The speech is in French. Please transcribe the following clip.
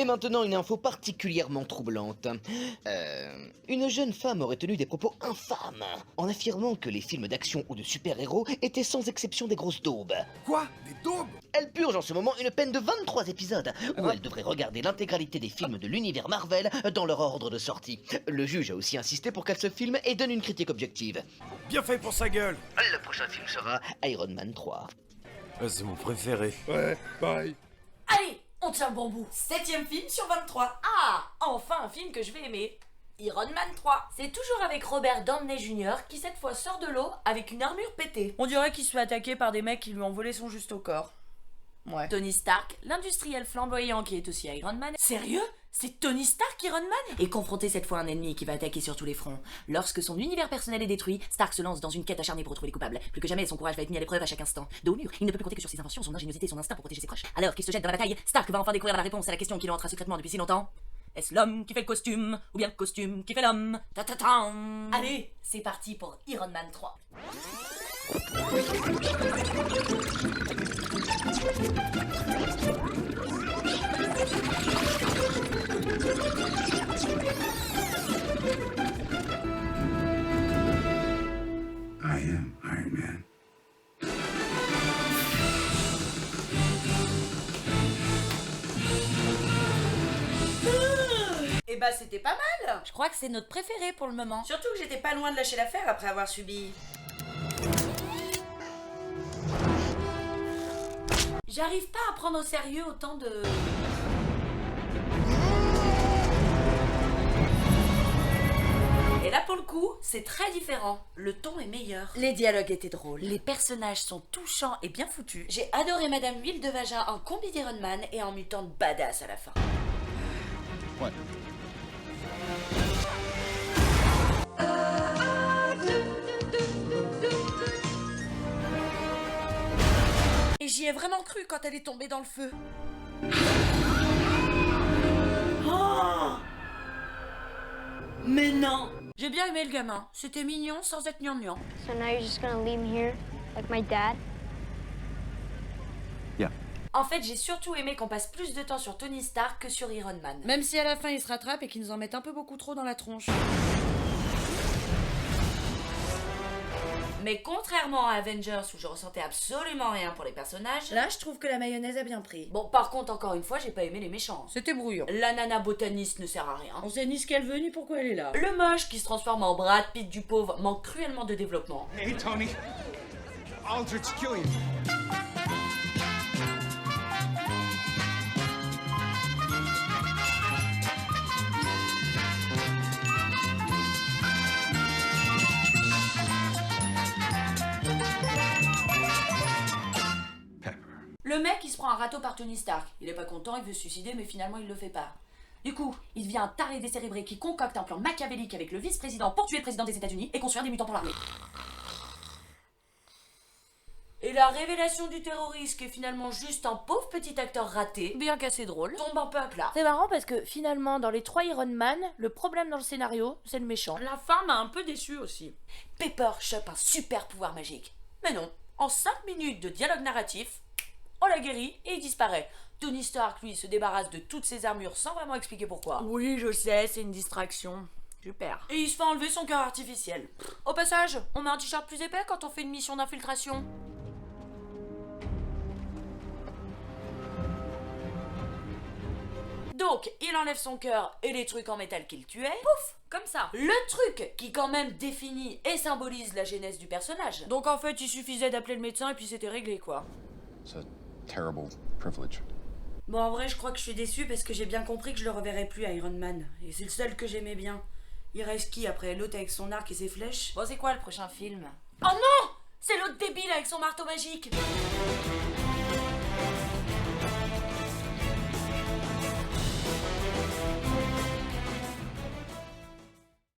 Et maintenant, une info particulièrement troublante. Une jeune femme aurait tenu des propos infâmes en affirmant que les films d'action ou de super-héros étaient sans exception des grosses daubes. Quoi? Des daubes? Elle purge en ce moment une peine de 23 épisodes, où elle devrait regarder l'intégralité des films de l'univers Marvel dans leur ordre de sortie. Le juge a aussi insisté pour qu'elle se filme et donne une critique objective. Bien fait pour sa gueule. Le prochain film sera Iron Man 3. C'est mon préféré. Ouais, pareil. Allez, on tient le bon bout. 7ème film sur 23. Ah, enfin un film que je vais aimer. Iron Man 3. C'est toujours avec Robert Downey Jr. qui cette fois sort de l'eau avec une armure pétée. On dirait qu'il se fait attaquer par des mecs qui lui ont volé son juste au corps. Ouais. Tony Stark, l'industriel flamboyant qui est aussi Iron Man. Sérieux? C'est Tony Stark Iron Man? Et confronté cette fois à un ennemi qui va attaquer sur tous les fronts. Lorsque son univers personnel est détruit, Stark se lance dans une quête acharnée pour retrouver les coupables. Plus que jamais, son courage va être mis à l'épreuve à chaque instant. Dos au mur, il ne peut plus compter que sur ses inventions, son ingéniosité et son instinct pour protéger ses proches. Alors qu'il se jette dans la bataille, Stark va enfin découvrir la réponse à la question qui le hantera secrètement depuis si longtemps. Est-ce l'homme qui fait le costume, ou bien le costume qui fait l'homme? Ta-ta-tam. Allez, c'est parti pour Iron Man 3. I am Iron Man. Et bah c'était pas mal. Je crois que c'est notre préféré pour le moment. Surtout que j'étais pas loin de lâcher l'affaire après avoir subi... J'arrive pas à prendre au sérieux autant de... Et là pour le coup, c'est très différent. Le ton est meilleur. Les dialogues étaient drôles. Les personnages sont touchants et bien foutus. J'ai adoré Madame Huile de Vagin en combi d'Iron Man et en mutante badass à la fin. What? Et j'y ai vraiment cru quand elle est tombée dans le feu. Oh, mais non. J'ai bien aimé le gamin. C'était mignon sans être gnangnan. So now you're just gonna leave me here, like my dad? Yeah. En fait, j'ai surtout aimé qu'on passe plus de temps sur Tony Stark que sur Iron Man. Même si à la fin ils se rattrapent et qu'ils nous en mettent un peu beaucoup trop dans la tronche. Mais contrairement à Avengers où je ressentais absolument rien pour les personnages, Là, je trouve que la mayonnaise a bien pris. bon, par contre, encore une fois, j'ai pas aimé les méchants. C'était brouillon. La nana botaniste ne sert à rien. On sait ni ce qu'elle veut ni pourquoi elle est là. Le moche qui se transforme en Brad Pitt du pauvre manque cruellement de développement. Hey, Tony. Aldridge Killian. Le mec, il se prend un râteau par Tony Stark. Il est pas content, il veut se suicider, mais finalement, il le fait pas. Du coup, il devient un taré décérébré qui concocte un plan machiavélique avec le vice-président pour tuer le président des États-Unis et construire des mutants pour l'armée. Et la révélation du terroriste, qui est finalement juste un pauvre petit acteur raté, bien qu'assez drôle, tombe un peu à plat. C'est marrant parce que finalement, dans les 3 Iron Man, le problème dans le scénario, c'est le méchant. La fin m'a un peu déçu aussi. Pepper chope un super pouvoir magique. Mais non, en 5 minutes de dialogue narratif, on l'a guéri et il disparaît. Tony Stark, lui, se débarrasse de toutes ses armures sans vraiment expliquer pourquoi. Oui, je sais, c'est une distraction. Super. Et il se fait enlever son cœur artificiel. Au passage, on met un t-shirt plus épais quand on fait une mission d'infiltration. Donc, il enlève son cœur et les trucs en métal qu'il tuait. Pouf, comme ça. Le truc qui quand même définit et symbolise la genèse du personnage. Donc en fait, il suffisait d'appeler le médecin et puis c'était réglé, quoi. It's a terrible privilege. Bon, en vrai, je crois que je suis déçue parce que j'ai bien compris que je le reverrai plus à Iron Man. Et c'est le seul que j'aimais bien. Il reste qui après? L'autre avec son arc et ses flèches? Bon, c'est quoi le prochain film? Oh non! C'est l'autre débile avec son marteau magique!